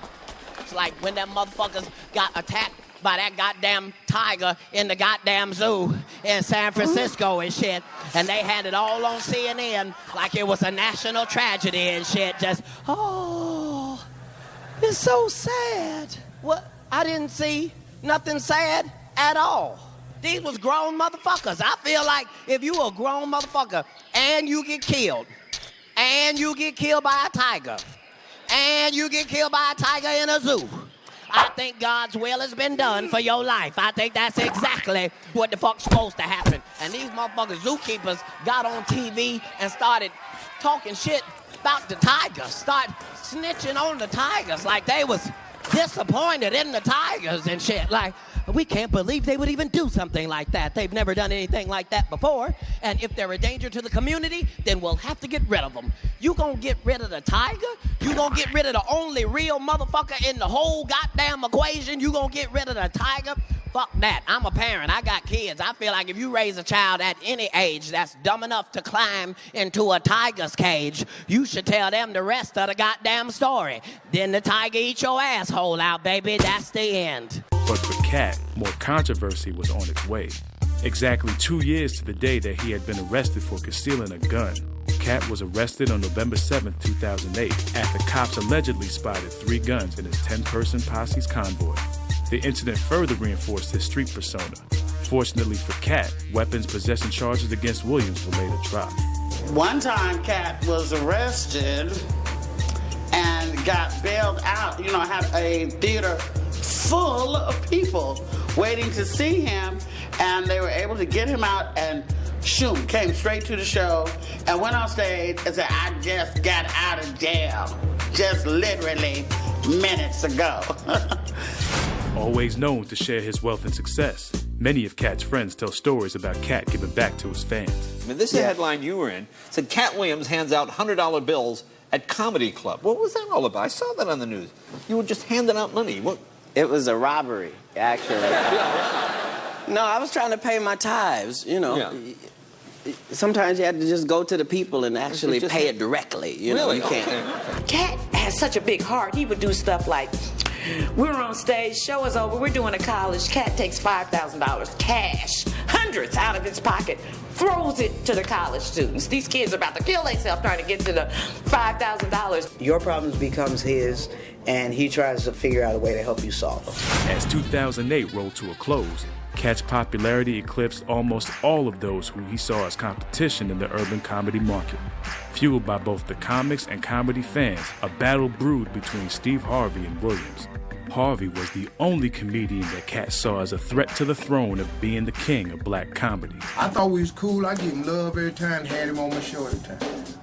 It's like when them motherfuckers got attacked by that goddamn tiger in the goddamn zoo in San Francisco and shit, and they had it all on CNN like it was a national tragedy and shit. Just, oh, it's so sad. What? I didn't see nothing sad at all. These was grown motherfuckers. I feel like if you a grown motherfucker and you get killed, and you get killed by a tiger, and you get killed by a tiger in a zoo, I think God's will has been done for your life. I think that's exactly what the fuck's supposed to happen. And these motherfuckers zookeepers got on TV and started talking shit about the tigers, start snitching on the tigers like they was disappointed in the tigers and shit. Like, we can't believe they would even do something like that. They've never done anything like that before. And if they're a danger to the community, then we'll have to get rid of them. You gonna get rid of the tiger? You gonna get rid of the only real motherfucker in the whole goddamn equation? You gonna get rid of the tiger? Fuck that. I'm a parent. I got kids. I feel like if you raise a child at any age that's dumb enough to climb into a tiger's cage, you should tell them the rest of the goddamn story. Then the tiger eat your asshole out, baby. That's the end. But for Katt, more controversy was on its way. Exactly 2 years to the day that he had been arrested for concealing a gun, Katt was arrested on November 7, 2008, after cops allegedly spotted 3 guns in his 10-person posse's convoy. The incident further reinforced his street persona. Fortunately for Katt, weapons possession charges against Williams were later dropped. One time, Katt was arrested and got bailed out. You know, had a theater full of people waiting to see him, and they were able to get him out, and shoot, came straight to the show and went on stage and said, I just got out of jail, just literally minutes ago. Always known to share his wealth and success, many of Katt's friends tell stories about Katt giving back to his fans. I mean, this is a headline you were in. Said Katt Williams hands out $100 bills at comedy club. What was that all about? I saw that on the news. You were just handing out money. What? It was a robbery, actually. No, I was trying to pay my tithes, you know. Yeah. Sometimes you had to just go to the people and actually pay it directly. You know, you can't. Okay. Katt has such a big heart. He would do stuff like, we're on stage, show is over, we're doing a college. Katt takes $5,000 cash, hundreds out of his pocket, throws it to the college students. These kids are about to kill themselves trying to get to the $5,000. Your problems becomes his, and he tries to figure out a way to help you solve them. As 2008 rolled to a close, Katt's popularity eclipsed almost all of those who he saw as competition in the urban comedy market. Fueled by both the comics and comedy fans, a battle brewed between Steve Harvey and Williams. Harvey was the only comedian that Katt saw as a threat to the throne of being the king of black comedy. I thought we was cool. I give him love every time, had him on my show every time.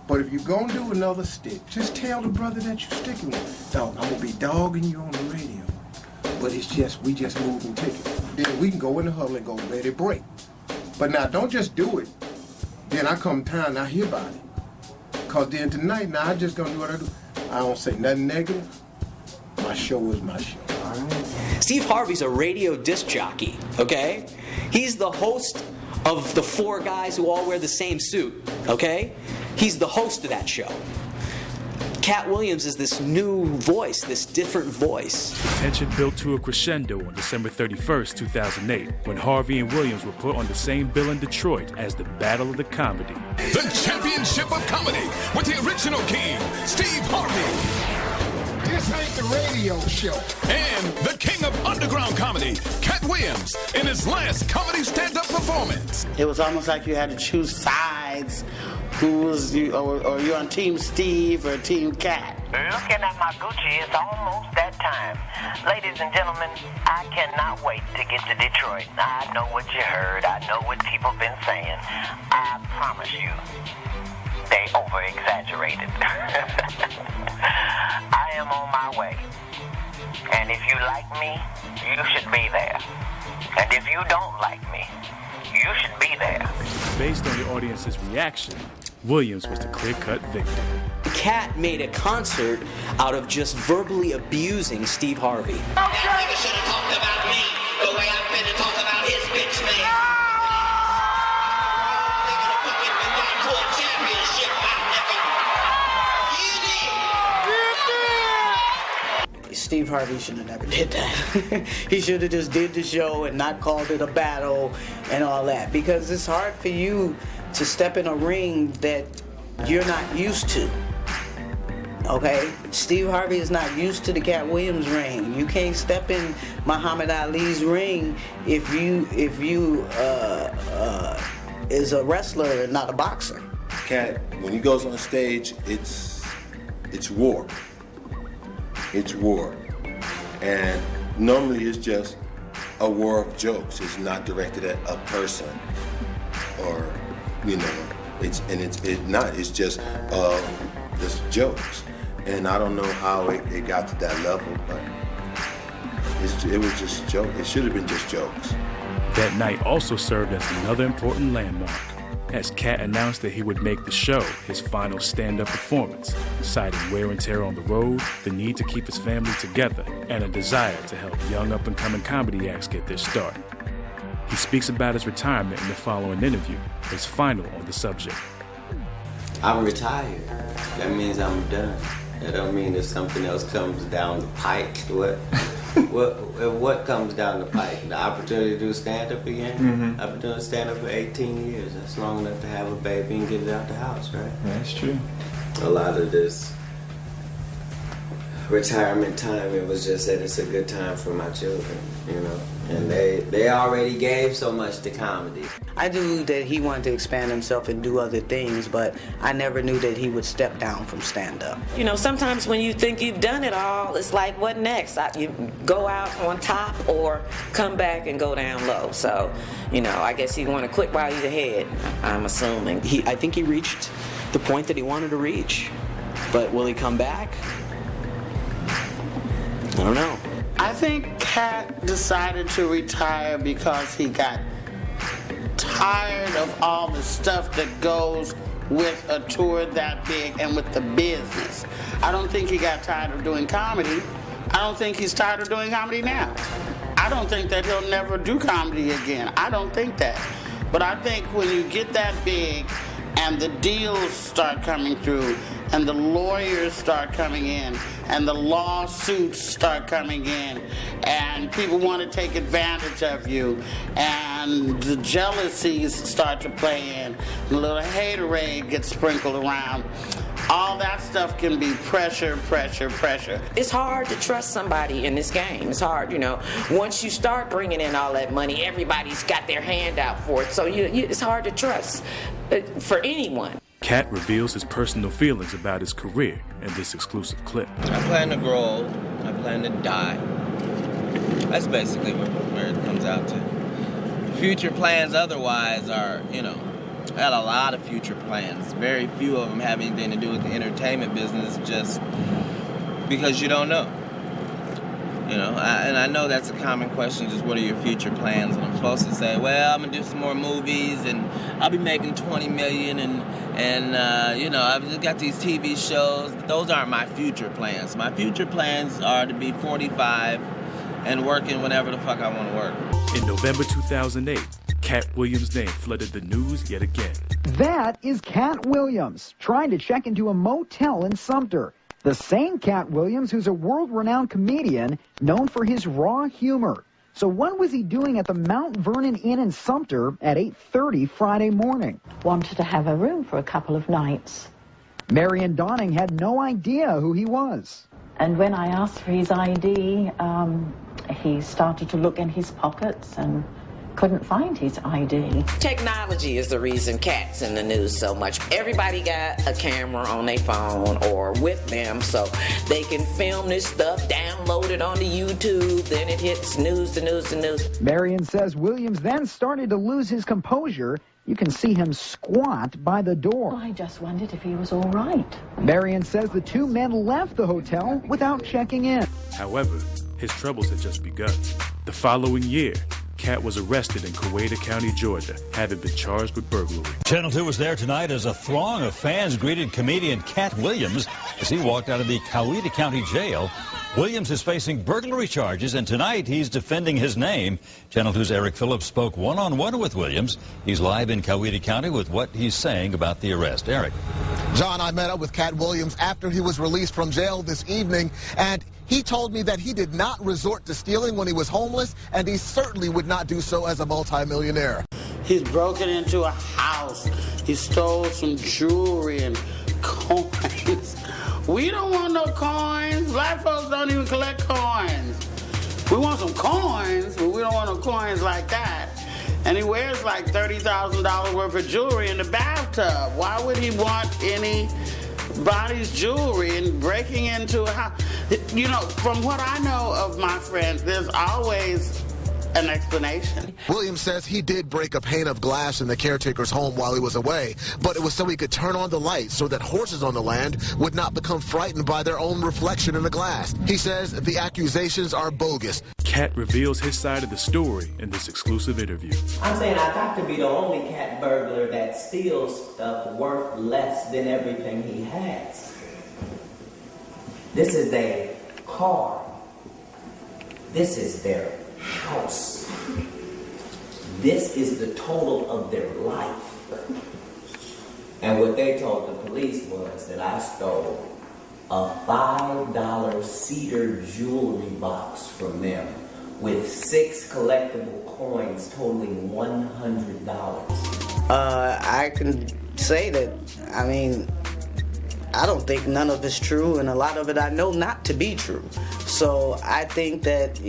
But if you're gonna do another stick, just tell the brother that you're sticking with. Dog, I'm gonna be dogging you on the radio. But it's just, we just moving tickets. Then we can go in the huddle and go, ready, break. But now, don't just do it. Then I come time, I hear about it. Because then tonight, now I just gonna do what I do. I don't say nothing negative. My show is my show. Steve Harvey's a radio disc jockey, okay? He's the host of the four guys who all wear the same suit, okay? He's the host of that show. Katt Williams is this new voice, this different voice. Tension built to a crescendo on December 31st, 2008, when Harvey and Williams were put on the same bill in Detroit as the Battle of the Comedy. The championship of comedy with the original king, Steve Harvey. This ain't the radio show. And the king of underground comedy, Katt Williams, in his last comedy stand-up performance. It was almost like you had to choose sides. Who was you, or you're on Team Steve or Team Katt? Looking at my Gucci, it's almost that time. Ladies and gentlemen, I cannot wait to get to Detroit. I know what you heard. I know what people been saying. I promise you, they over-exaggerated. I am on my way. And if you like me, you should be there. And if you don't like me, you should be there. Based on the audience's reaction, Williams was the clear-cut victor. Katt made a concert out of just verbally abusing Steve Harvey. That nigga should have talked about me the way I've been to talk about his bitch, man. Nigga, the fucking been down to a championship, my nigga. Steve Harvey should have never did that. He should have just did the show and not called it a battle and all that. Because it's hard for you to step in a ring that you're not used to. Okay? Steve Harvey is not used to the Katt Williams ring. You can't step in Muhammad Ali's ring if you is a wrestler and not a boxer. Katt, when he goes on stage, it's war. It's war. And normally it's just a war of jokes. It's not directed at a person or, you know, it's just jokes. And I don't know how it got to that level, but it was just joke. It should have been just jokes. That night also served as another important landmark, as Katt announced that he would make the show his final stand-up performance, citing wear and tear on the road, the need to keep his family together, and a desire to help young up-and-coming comedy acts get their start. He speaks about his retirement in the following interview, his final on the subject. I'm retired. That means I'm done. That don't mean if something else comes down the pike. What comes down the pike? The opportunity to do stand-up again? Mm-hmm. I've been doing stand-up for 18 years. That's long enough to have a baby and get it out the house, right? That's true. A lot of this retirement time, it was just that it's a good time for my children, you know? And they already gave so much to comedy. I knew that he wanted to expand himself and do other things, but I never knew that he would step down from stand-up. You know, sometimes when you think you've done it all, it's like, what next? You go out on top or come back and go down low. So, you know, I guess he want to quit while he's ahead, I'm assuming. I think he reached the point that he wanted to reach. But will he come back? I don't know. I think Katt decided to retire because he got tired of all the stuff that goes with a tour that big and with the business. I don't think he got tired of doing comedy. I don't think he's tired of doing comedy now. I don't think that he'll never do comedy again. I don't think that. But I think when you get that big and the deals start coming through and the lawyers start coming in and the lawsuits start coming in and people want to take advantage of you and the jealousies start to play in, a little haterade gets sprinkled around, all that stuff can be pressure. It's hard to trust somebody in this game. It's hard, you know. Once you start bringing in all that money, everybody's got their hand out for it. So it's hard to trust for anyone. Katt reveals his personal feelings about his career in this exclusive clip. I plan to grow old. I plan to die. That's basically where it comes out to. Future plans otherwise are, I had a lot of future plans. Very few of them have anything to do with the entertainment business, just because you don't know. And I know that's a common question, just what are your future plans? And I'm supposed to say, well, I'm going to do some more movies, and I'll be making $20 million, and I've just got these TV shows, but those aren't my future plans. My future plans are to be 45 and working whenever the fuck I want to work. In November 2008, Katt Williams' name flooded the news yet again. That is Katt Williams trying to check into a motel in Sumter. The same Katt Williams who's a world-renowned comedian known for his raw humor. So what was he doing at the Mount Vernon Inn in Sumter at 8:30 Friday morning? Wanted to have a room for a couple of nights. Marion Donning had no idea who he was. And when I asked for his ID, he started to look in his pockets and couldn't find his ID. Technology is the reason Katt's in the news so much. Everybody got a camera on their phone or with them so they can film this stuff, download it onto YouTube, then it hits news. Marion says Williams then started to lose his composure. You can see him squat by the door. I just wondered if he was all right. Marion says the two men left the hotel without checking in. However, his troubles had just begun. The following year, Katt was arrested in Coweta County, Georgia, having been charged with burglary. Channel 2 was there tonight as a throng of fans greeted comedian Katt Williams as he walked out of the Coweta County Jail. Williams is facing burglary charges, and tonight he's defending his name. Channel 2's Eric Phillips spoke one-on-one with Williams. He's live in Coweta County with what he's saying about the arrest. Eric. John, I met up with Katt Williams after he was released from jail this evening, and he told me that he did not resort to stealing when he was homeless, and he certainly would not do so as a multimillionaire. He's broken into a house. He stole some jewelry and coins. We don't want no coins. Black folks don't even collect coins. We want some coins, but we don't want no coins like that. And he wears like $30,000 worth of jewelry in the bathtub. Why would he want anybody's jewelry and breaking into a house? From what I know of my friend, there's always an explanation. Williams says he did break a pane of glass in the caretaker's home while he was away, but it was so he could turn on the lights so that horses on the land would not become frightened by their own reflection in the glass. He says the accusations are bogus. Katt reveals his side of the story in this exclusive interview. I'm saying I got to be the only cat burglar that steals stuff worth less than everything he has. This is their car. This is their house. This is the total of their life. And what they told the police was that I stole a $5 cedar jewelry box from them with 6 collectible coins totaling $100. I can say that, I don't think none of it's true, and a lot of it I know not to be true. So I think that,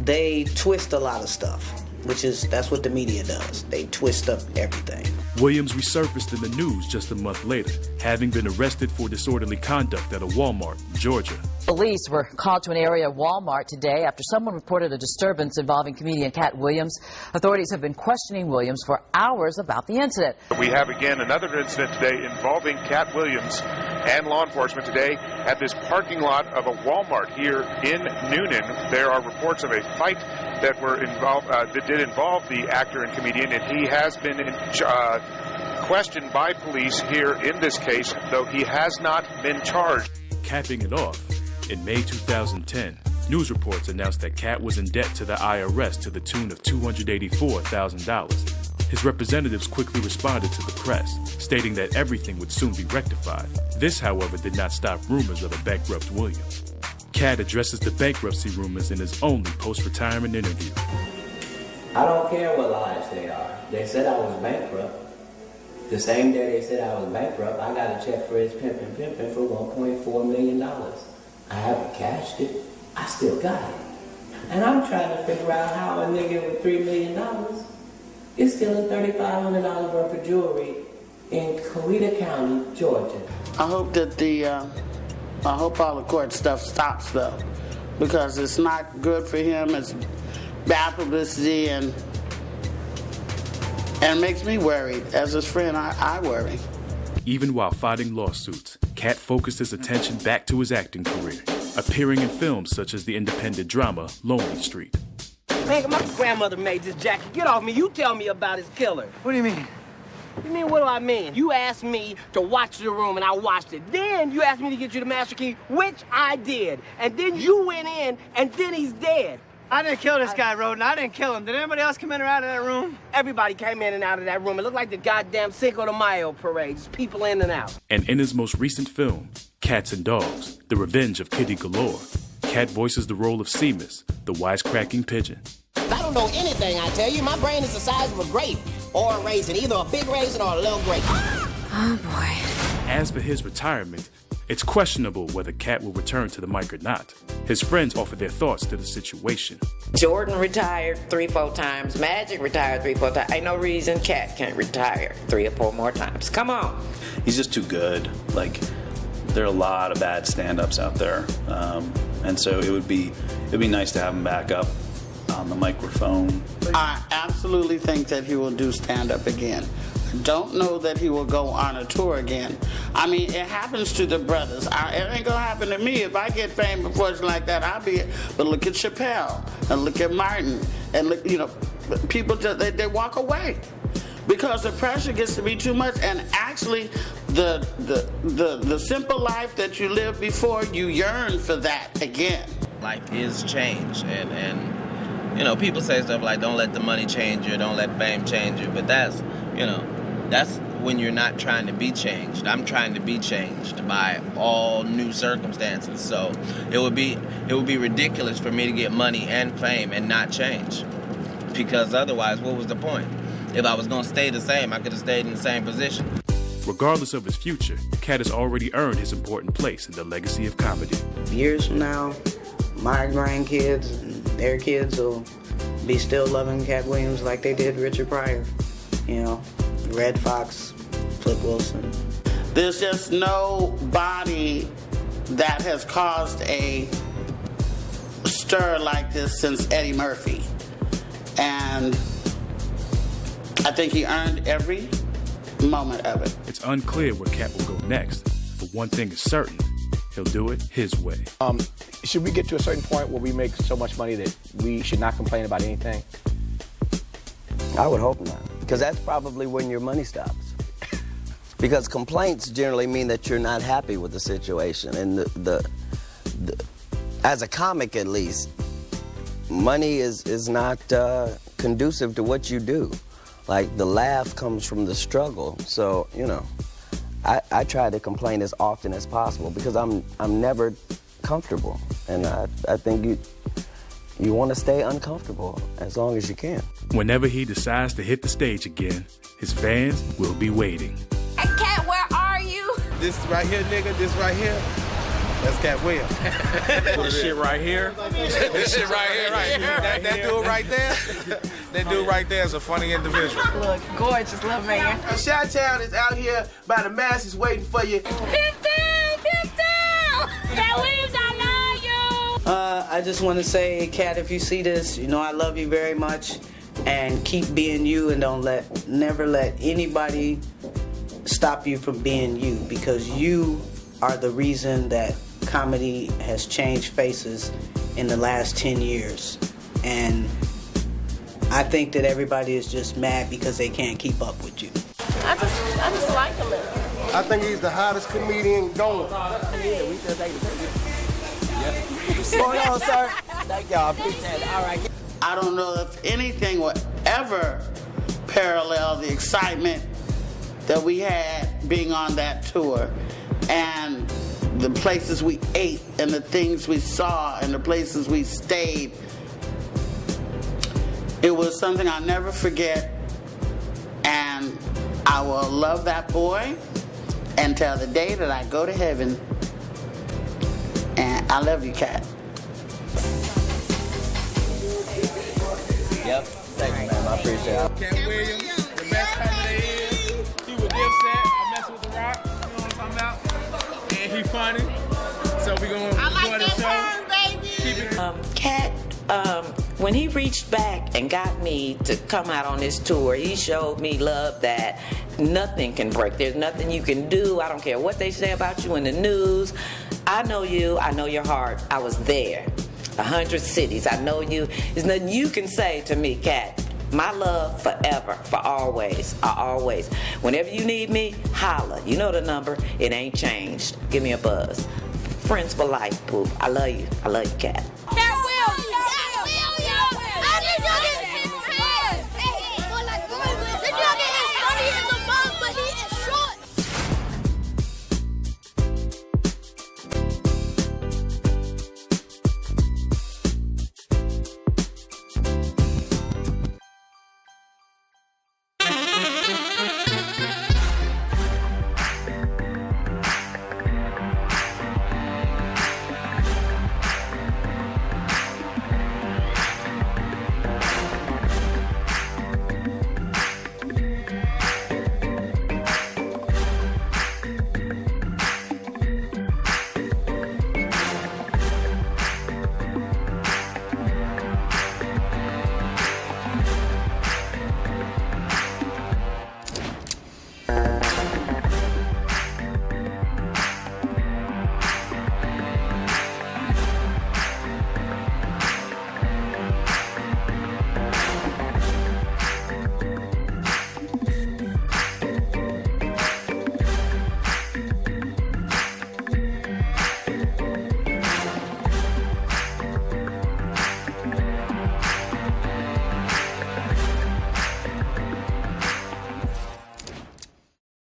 they twist a lot of stuff, that's what the media does. They twist up everything. Williams resurfaced in the news just a month later, having been arrested for disorderly conduct at a Walmart in Georgia. Police were called to an area of Walmart today after someone reported a disturbance involving comedian Katt Williams. Authorities have been questioning Williams for hours about the incident. We have again another incident today involving Katt Williams and law enforcement today at this parking lot of a Walmart here in Noonan. There are reports of a fight that did involve the actor and comedian, and he has been questioned by police here in this case, though he has not been charged. Capping it off, in May 2010, news reports announced that Katt was in debt to the IRS to the tune of $284,000. His representatives quickly responded to the press, stating that everything would soon be rectified. This, however, did not stop rumors of a bankrupt Williams. Katt addresses the bankruptcy rumors in his only post-retirement interview. I don't care what lies they are. They said I was bankrupt. The same day they said I was bankrupt, I got a check for his pimping for $1.4 million. I haven't cashed it. I still got it. And I'm trying to figure out how a nigga with $3 million is stealing $3,500 worth of jewelry in Coweta County, Georgia. I hope that I hope all the court stuff stops, though. because it's not good for him. It's bad publicity and makes me worried. As his friend, I worry. Even while fighting lawsuits, Katt focused his attention back to his acting career, appearing in films such as the independent drama Lonely Street. Man, my grandmother made this jacket. Get off me. You tell me about his killer. What do you mean? You mean, what do I mean? You asked me to watch the room, and I watched it. Then you asked me to get you the master key, which I did. And then you went in, and then he's dead. I didn't kill this guy, Roden. I didn't kill him. Did anybody else come in or out of that room? Everybody came in and out of that room. It looked like the goddamn Cinco de Mayo parade. Just people in and out. And in his most recent film, Cats and Dogs, The Revenge of Kitty Galore, Katt voices the role of Seamus, the wisecracking pigeon. I don't know anything, I tell you. My brain is the size of a grape or a raisin, either a big raisin or a little grape. Oh, boy. As for his retirement, it's questionable whether Katt will return to the mic or not. His friends offer their thoughts to the situation. Jordan retired 3-4 times. Magic retired 3-4 times. Ain't no reason Katt can't retire 3 or 4 more times. Come on. He's just too good. Like, there are a lot of bad stand-ups out there, and so it'd be nice to have him back up on the microphone. I absolutely think that he will do stand-up again. Don't know that he will go on a tour again. I mean, it happens to the brothers. It ain't gonna happen to me. If I get fame and fortune like that, I'll be. But look at Chappelle and look at Martin and look, people just they walk away because the pressure gets to be too much. And actually, the simple life that you lived before, you yearn for that again. Life is change, and people say stuff like, "Don't let the money change you, don't let fame change you," but that's when you're not trying to be changed. I'm trying to be changed by all new circumstances. So it would be ridiculous for me to get money and fame and not change, because otherwise, what was the point? If I was going to stay the same, I could have stayed in the same position. Regardless of his future, Katt has already earned his important place in the legacy of comedy. Years from now, my grandkids and their kids will be still loving Katt Williams like they did Richard Pryor. Red Fox, Flip Wilson. There's just nobody that has caused a stir like this since Eddie Murphy. And I think he earned every moment of it. It's unclear where Katt will go next, but one thing is certain, he'll do it his way. Should we get to a certain point where we make so much money that we should not complain about anything? I would hope not, because that's probably when your money stops. Because complaints generally mean that you're not happy with the situation, and as a comic at least, money is not conducive to what you do. Like, the laugh comes from the struggle. So, I try to complain as often as possible because I'm never comfortable, and I think you want to stay uncomfortable as long as you can. Whenever he decides to hit the stage again, his fans will be waiting. Hey, Katt, where are you? This right here, nigga, this right here, that's Katt Williams. This shit right here. This shit right here, right. That dude right there, that dude right there is a funny individual. Look, gorgeous little man. Chi-Town is out here by the masses waiting for you. Pimp down! Katt Williams, I love you! I just want to say, Katt, if you see this, I love you very much, and keep being you, and never let anybody stop you from being you, because you are the reason that comedy has changed faces in the last 10 years. And I think that everybody is just mad because they can't keep up with you. I just like him. I think he's the hottest comedian going. Yeah, we just like Hold on, sir. Thank y'all. Appreciate it. All right. I don't know if anything will ever parallel the excitement that we had being on that tour, and the places we ate and the things we saw and the places we stayed. It was something I'll never forget, and I will love that boy until the day that I go to heaven. And I love you, Katt. Yep. Thank you, man. I appreciate it. Katt Williams, the best comedy is. He was Dipset. I mess with The Rock. You know what I'm talking about? And he funny. So we gonna enjoy the show. Keep it when he reached back and got me to come out on this tour, he showed me love that nothing can break. There's nothing you can do. I don't care what they say about you in the news. I know you. I know your heart. I was there. 100 cities. I know you. There's nothing you can say to me, Katt. My love forever, for always, always. Whenever you need me, holla. You know the number. It ain't changed. Give me a buzz. Friends for life, Pooh. I love you. I love you, Katt.